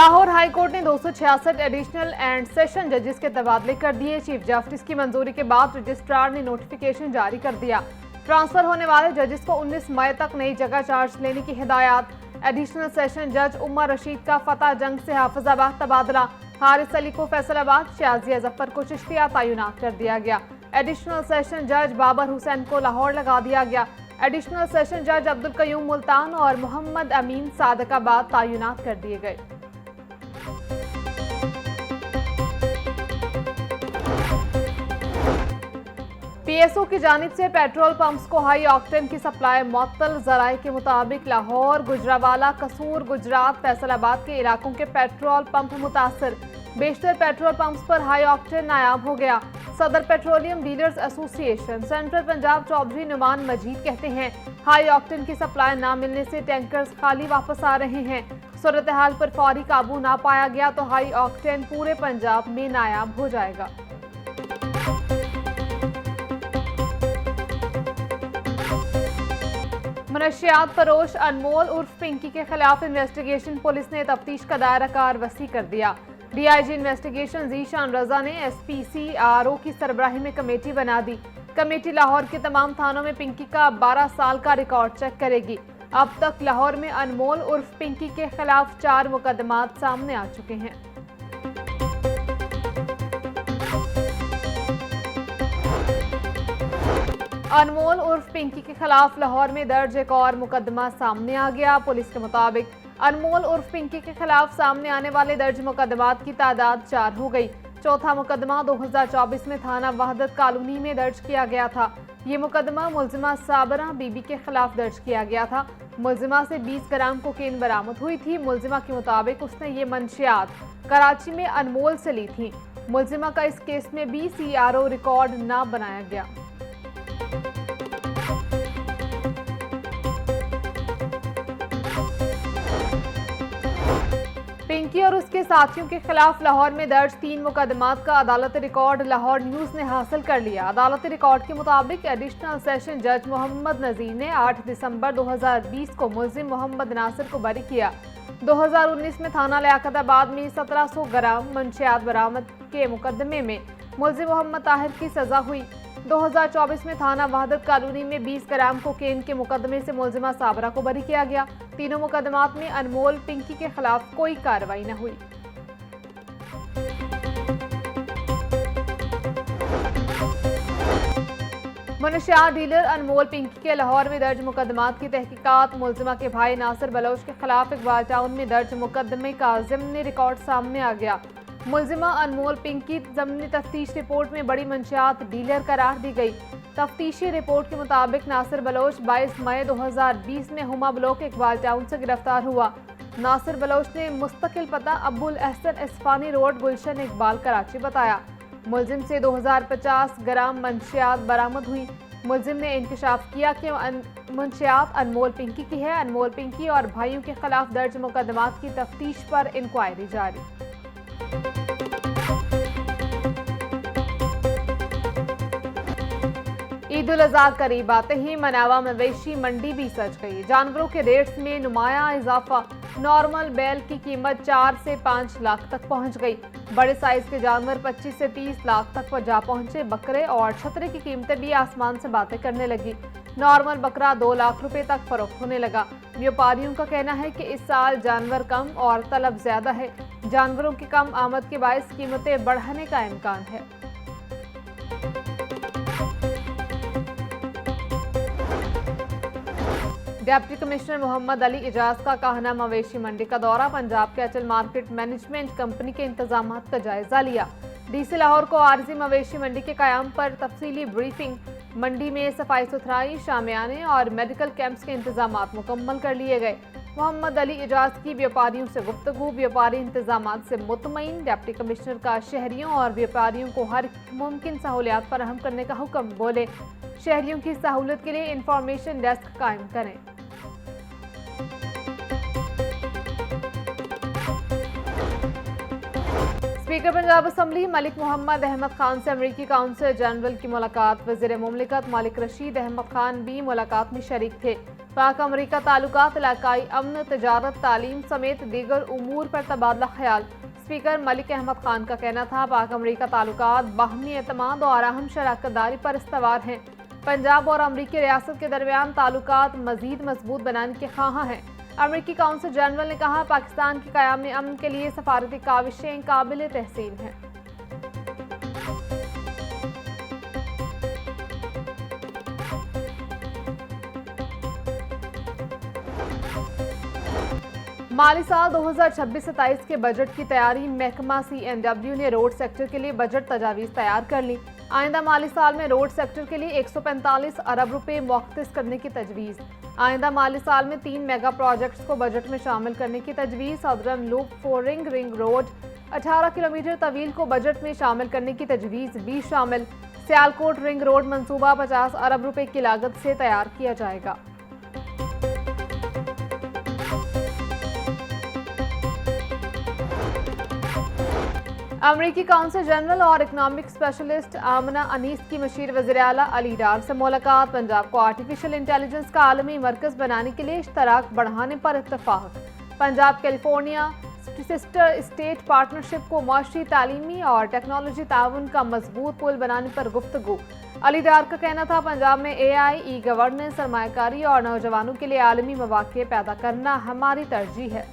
Lahore high court ने 266 additional and session जजेस के तबादले कर दिए। चीफ जस्टिस की मंजूरी के बाद रजिस्ट्रार ने नोटिफिकेशन जारी कर दिया। ट्रांसफर होने वाले जजेस को 19 मई तक नई जगह चार्ज लेने की हिदायत। एडिशनल सेशन जज उमर रशीद का फतेह जंग से हाफिजाबाद तबादला। हारिस अली को फैसलाबाद, शाजिया जफर को चिश्तिया तैनात कर दिया गया। एडिशनल सेशन जज बाबर हुसैन को लाहौर लगा दिया गया। एडिशनल सेशन जज अब्दुल कयूम मुल्तान और मोहम्मद अमीन सादकाबाद तैनात कर दिए गए। पीएसओ की जानिब से पेट्रोल पंप्स को हाई ऑक्टेन की सप्लाई मुअत्तल। ज़राए के मुताबिक लाहौर, गुजरावाला, कसूर, गुजरात, फैसलाबाद के इलाकों के पेट्रोल पंप मुतासर। बेशतर पेट्रोल पंप्स पर हाई ऑक्टेन नायाब हो गया। सदर petroleum dealers association central Punjab Chaudhry Numan Majeed कहते हैं, हाई ऑक्टेन की सप्लाई ना मिलने से टैंकर्स खाली वापस आ रहे हैं। सूरत हाल पर फौरी काबू ना पाया गया तो हाई ऑक्टेन पूरे पंजाब में नायाब हो जाएगा। मनशियात फरोश अनमोल उर्फ पिंकी के खिलाफ इन्वेस्टिगेशन पुलिस ने तफ्तीश का दायरा कार वसी कर दिया। डीआईजी इन्वेस्टिगेशन जीशान रजा ने एसपीसीआरओ की सरबराही में कमेटी बना दी। कमेटी लाहौर के तमाम थानों में पिंकी का 12 साल का रिकॉर्ड चेक करेगी। अब तक लाहौर में अनमोल उर्फ पिंकी के खिलाफ 4 मुकदमात सामने आ चुके हैं। अनमोल उर्फ पिंकी के खिलाफ लाहौर में दर्ज एक और मुकदमा सामने आ गया। पुलिस के मुताबिक अनमोल उर्फ पिंकी के खिलाफ सामने आने वाले दर्ज मुकदमात की तादाद 4 हो गई। चौथा मुकदमा 2024 में थाना वहदत कॉलोनी में दर्ज किया गया था। ये मुकदमा मुलजिमा साबरा बीबी के खिलाफ दर्ज किया गया था। मुलजिमा से 20 ग्राम कोकेन बरामद हुई थी। मुलजिमा के मुताबिक उसने ये मंशियात कराची में अनमोल से ली थी। मुलजिमा का इस केस में भी सीआरओ रिकॉर्ड न बनाया गया। पिंकी और उसके साथियों के खिलाफ लाहौर में दर्ज 3 मुकदमात का अदालती रिकॉर्ड लाहौर न्यूज ने हासिल कर लिया। अदालती रिकॉर्ड के मुताबिक एडिशनल सेशन जज मोहम्मद नजीर ने 8 दिसंबर 2020 को मुलजिम मोहम्मद नासिर को बरी किया। 2019 में थाना लियाकताबाद में 1700 ग्राम मंशियात बरामद के मुकदमे में मुलजिम मोहम्मद ताहिर की सजा हुई। 2024 में थाना वहदत कॉलोनी में 20 ग्राम कोकेन के मुकदमे से मुलजिमा साबरा को बरी किया गया। तीनों मुकदमात में अनमोल पिंकी के खिलाफ कोई कार्रवाई न हुई। मनशियात डीलर अनमोल पिंकी के लाहौर में दर्ज मुकदमात की तहकीकात। मुलजिमा के भाई नासिर बलोच के खिलाफ इकबाल टाउन में दर्ज मुकदमे का ज़िमनी रिकॉर्ड सामने आ गया। मुलजिमा अनमोल पिंकी ज़मीनी तफ्तीश रिपोर्ट में बड़ी मंशियात डीलर करार दी गई। तफ्तीशी रिपोर्ट के मुताबिक नासिर बलोच 22 मई 2020 में हुमा ब्लॉक इकबाल टाउन से गिरफ्तार हुआ। नासिर बलोच ने मुस्तकिल पता अब्बुल एहसन इस्फानी रोड, गुलशन इकबाल, कराची बताया। मुलजिम से 2050 ग्राम मंशियात बरामद हुई। मुलजिम ने इंकशाफ किया कि मंशियात अनमोल पिंकी की है। अनमोल पिंकी और भाइयों के खिलाफ दर्ज मुकदमात की तफ्तीश पर इंक्वायरी जारी। ईद उल अज़हा करीब आते ही मनावा मवेशी मंडी भी सज गई। जानवरों के रेट्स में नुमाया इजाफा। नॉर्मल बैल की कीमत 4 से 5 लाख तक पहुंच गई। बड़े साइज के जानवर 25 से 30 लाख तक जा पहुंचे। बकरे और छतरे की कीमतें भी आसमान से बातें करने लगी। नॉर्मल बकरा 2 लाख रुपए तक फरोख्त होने लगा। व्यापारियों का कहना है कि इस साल जानवर कम और तलब ज्यादा है। जानवरों की कम आमद के बायस कीमतें बढ़ने का इम्कान है। डिप्टी कमिश्नर मोहम्मद अली इजाज का कहना मवेशी मंडी का दौरा। Punjab cattle market management company के इंतजामात का जायजा लिया। डीसी लाहौर को आरजी मवेशी मंडी के कयाम पर तफसीली ब्रीफिंग। मंडी में सफाई सुथराई, शामियाने और मेडिकल कैंप्स के इंतजामात मुकम्मल कर लिए गए। मोहम्मद अली इजाज की व्यापारियों से गुफ्तगू। व्यापारी इंतजामात से मुतमईन। डिप्टी कमिश्नर का शहरियों और व्यापारियों को हर मुमकिन सहूलियात फराहम करने का हुक्म। बोले, शहरियों की सहूलत के लिए इंफॉर्मेशन डेस्क कायम करें। स्पीकर पंजाब असम्बली मलिक मोहम्मद अहमद खान से अमरीकी काउंसिल जनरल की मुलाकात। वज़ीर मुमलिकत मालिक रशीद अहमद खान भी मुलाकात में शरीक थे। पाक अमरीका ताल्लुकात, इलाकाई अमन, तजारत, तालीम समेत दीगर उमूर पर तबादला ख्याल। स्पीकर मलिक अहमद खान का कहना था, पाक अमरीका ताल्लुकात बाहमी एतमाद और अहम शराकतदारी पर इस्तवार हैं। पंजाब और अमरीकी रियासत के दरमियान ताल्लुकात मजीद मजबूत बनाने के ख्वाहां हैं। अमरीकी काउंसिल जनरल ने कहा, पाकिस्तान के क़याम अमन के लिए सफारती काविशें काबिल तहसीन हैं। माली साल 2026-27 के बजट की तैयारी। महकमा CNW ने रोड सेक्टर के लिए बजट तजावीज़ तैयार कर ली। आइंदा माली साल में रोड सेक्टर के लिए 145 अरब रुपए मुख्तस करने की तजवीज़। आइंदा माली साल में 3 मेगा प्रोजेक्ट्स को बजट में शामिल करने की तजवीज़। Southern loop pouring ring road 18 kilometre तवील को बजट में शामिल करने की तजवीज़ भी शामिल। सियालकोट रिंग रोड मंसूबा 50 अरब रुपए की लागत से तैयार किया जाएगा। अमरीकी काउंसिल जनरल और इकनॉमिक स्पेशलिस्ट आमना अनीस की मशीर वज़ीर आला अली डार से मुलाकात। पंजाब को आर्टिफिशियल इंटेलिजेंस का आलमी मरकज़ बनाने के लिए इश्तराक बढ़ाने पर इत्तफाक। Punjab California sister state partnership को मुआशी, तालीमी और टेक्नोलॉजी ताउन का मजबूत पुल बनाने पर गुफ्तगू। अली डार का कहना था, पंजाब में AI, ई गवर्नेंस, सरमायाकारी और नौजवानों के लिए आलमी मौक़े पैदा करना हमारी तरजीह है।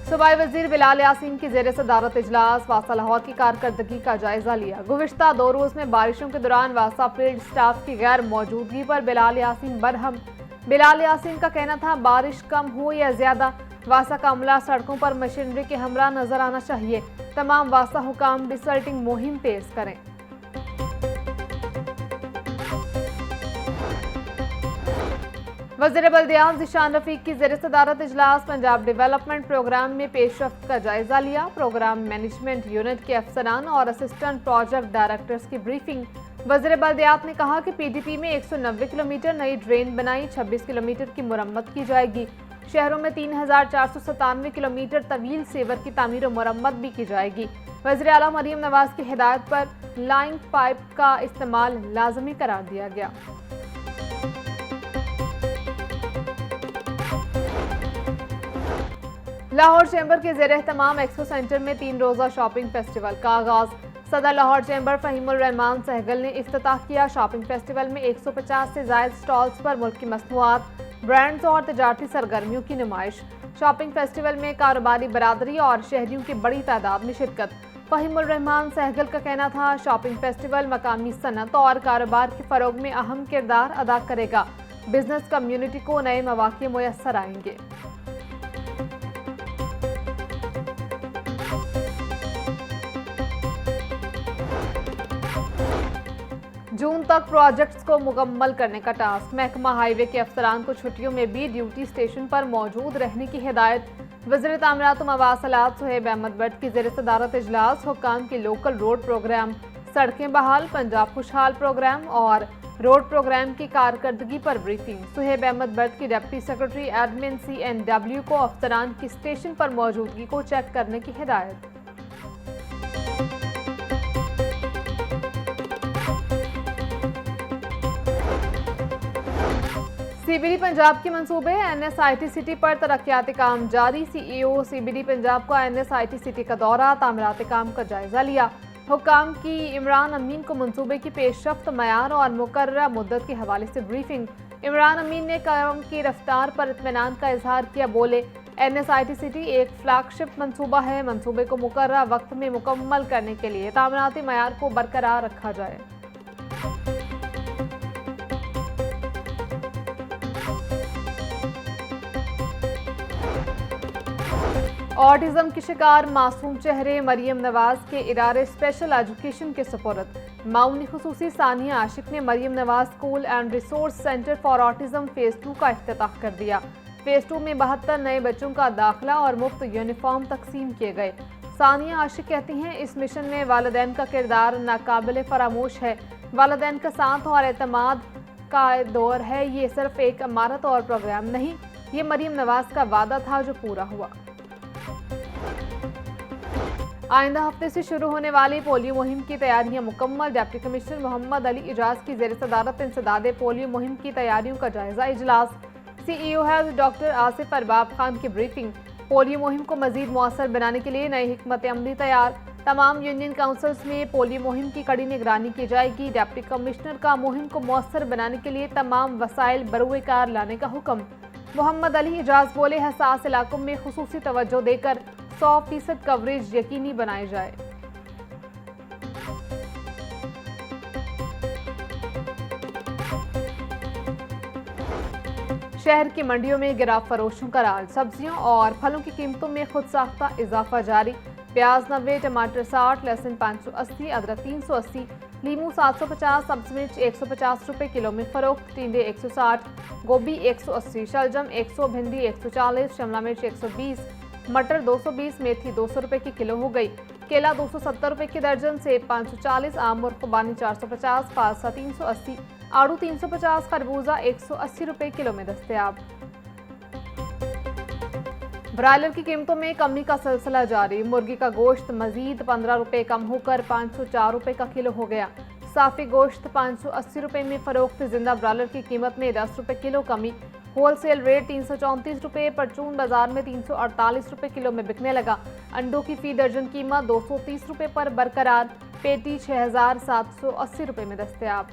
सूबाई वजीर बिलाल यासीन की ज़ेर सदारत इजलास। वासा लाहौर की कारकर्दगी का जायजा लिया। गुज़िश्ता 2 रोज़ में बारिशों के दौरान वासा फील्ड स्टाफ की गैर मौजूदगी पर बिलाल यासीन बरहम। बिलाल यासीन का कहना था, बारिश कम हो या ज्यादा, वासा का अमला सड़कों पर मशीनरी के हमरा नजर आना चाहिए। तमाम वासा हुकाम डिसल्टिंग मुहिम तेज करें। वज़ीर बल्दियात ज़ीशान रफ़ीक की ज़ेर सदारत इजलास। पंजाब डेवलपमेंट प्रोग्राम में पेशरफ्त का जायजा लिया। प्रोग्राम मैनेजमेंट यूनिट के अफसरान और असिस्टेंट प्रोजेक्ट डायरेक्टर्स की ब्रीफिंग। वज़ीर बल्दियात ने कहा कि PDP में 190 किलोमीटर नई ड्रेन बनाई, 26 किलोमीटर की मुरम्मत की जाएगी। शहरों में 3497 किलोमीटर तवील सेवर की तामीर और मुरम्मत भी की जाएगी। वज़ीर आला मरीम नवाज की हिदायत पर लाइन पाइप का इस्तेमाल लाजमी करार दिया गया। लाहौर चैम्बर के ज़ेर एहतमाम एक्सपो सेंटर में 3 रोज़ा शॉपिंग फेस्टिवल का आगाज। सदर लाहौर चैम्बर फ़हीमुर रहमान सहगल ने इफ्तिताह किया। शॉपिंग फेस्टिवल में 150 से ज़ायद स्टॉल्स पर मुल्क की मसनूआत, ब्रांड्स और तजारती सरगर्मियों की नुमाइश। शॉपिंग फेस्टिवल में कारोबारी बरादरी और शहरियों की बड़ी तादाद में शिरकत। फ़हीमुर रहमान सहगल का कहना था, शॉपिंग फेस्टिवल मकामी सनत और कारोबार के फ़रोग में अहम किरदार अदा करेगा। बिजनेस कम्युनिटी को नए मौक़े मुयस्सर आएंगे। जून तक प्रोजेक्ट्स को मुकम्मल करने का टास्क। महकमा हाईवे के अफसरान को छुट्टियों में भी ड्यूटी स्टेशन पर मौजूद रहने की हिदायत। वज़ीर तामीरात मवासलात सुहेब अहमद भट्ट की ज़ेर सदारत इजलास। हुक्काम के लोकल रोड प्रोग्राम, सड़कें बहाल, पंजाब खुशहाल प्रोग्राम और रोड प्रोग्राम की कारकर्दगी पर ब्रीफिंग। सुहेब अहमद भट्ट की डिप्टी सेक्रेटरी एडमिन CNW को अफसरान की स्टेशन पर मौजूदगी को चेक करने की हिदायत। CBD पंजाब के मंसूबे। NSIT सिटी पर तरक्याती काम जारी। CEO CBD पंजाब को NSIT सिटी का दौरा, तामीराती काम का जायजा लिया। हुक्काम की इमरान अमीन को मंसूबे की पेशरफ्त, मयार और मुकर्ररा मुद्दत के हवाले से ब्रीफिंग। इमरान अमीन ने काम की रफ्तार पर इत्मीनान का इजहार किया। बोले, NSIT सिटी एक फ्लैगशिप मंसूबा है। मंसूबे को मुकर्ररा वक्त में मुकम्मल करने के लिए तामीराती मयार को बरकरार रखा जाए। ऑटिज्म की शिकार मासूम चेहरे मरियम नवाज के इदारे स्पेशल एजुकेशन के सुपुर्द। माउनी खुसूसी सानिया आशिक ने Maryam Nawaz school and resource centre for autism phase 2 का इफ्तिताह कर दिया। फेज़ 2 में 72 नए बच्चों का दाखिला और मुफ्त यूनिफॉर्म तकसीम किए गए। सानिया आशिक कहती हैं, इस मिशन में वालिदैन का किरदार नाकाबिल फरामोश है। वालिदैन का साथ और एतमाद का दौर है। ये सिर्फ एक इमारत और प्रोग्राम नहीं, ये मरीम नवाज का वादा था जो पूरा हुआ। आइंदा हफ्ते से शुरू होने वाली पोलियो मुहिम की तैयारियां मुकम्मल। डिप्टी कमिश्नर मोहम्मद अली इजाज की जेर सदारत इंसदादे पोलियो मुहिम की तैयारियों का जायजा इजलास। CEO health doctor Asif Arbab Khan की ब्रीफिंग। पोलियो मुहिम को मजीद मौसर बनाने के लिए नई हिकमत अमली तैयार। तमाम यूनियन काउंसिल्स में पोलियो मुहिम की कड़ी निगरानी की जाएगी। डिप्टी कमिश्नर का मुहिम को मौसर बनाने के लिए तमाम वसाइल बरूए कार लाने का हुक्म। मोहम्मद अली इजाज बोले, हसास इलाकों में खुसूसी तवज्जो देकर 100% कवरेज यकीनी बनाए जाए। शहर की मंडियों में गिराव फरोशों का राज। सब्जियों और फलों की कीमतों में खुद साख्ता इजाफा जारी। प्याज 90, टमाटर 60, लहसुन 580, अदरक 380, लीमू 750, सब्ज मिर्च 150 रुपए किलो में फरोख्त। टिंडे 160, गोभी 180, शलजम 100, भिंडी 140, शिमला मिर्च 120, मटर 220, मेथी 200 रुपए की किलो हो गई। केला 270 रुपए की दर्जन, सेब 540, आम और खुबानी 450, फालसा 380, आड़ू 350, खरबूजा 180 रुपए किलो में दस्तयाब। ब्रायलर की कीमतों में कमी का सिलसिला जारी। मुर्गी का गोश्त मजीद 15 रुपए कम होकर 504 रुपए का किलो हो गया। साफी गोश्त 580 रुपए में फरोख्त। जिंदा ब्रायलर की कीमत में 10 रुपए किलो कमी। होलसेल रेट 334 रुपए, परचून बाजार में 348 रुपए किलो में बिकने लगा। अंडों की फी दर्जन कीमत 230 रुपए पर बरकरार। पेटी 6780 रुपए में दस्तयाब।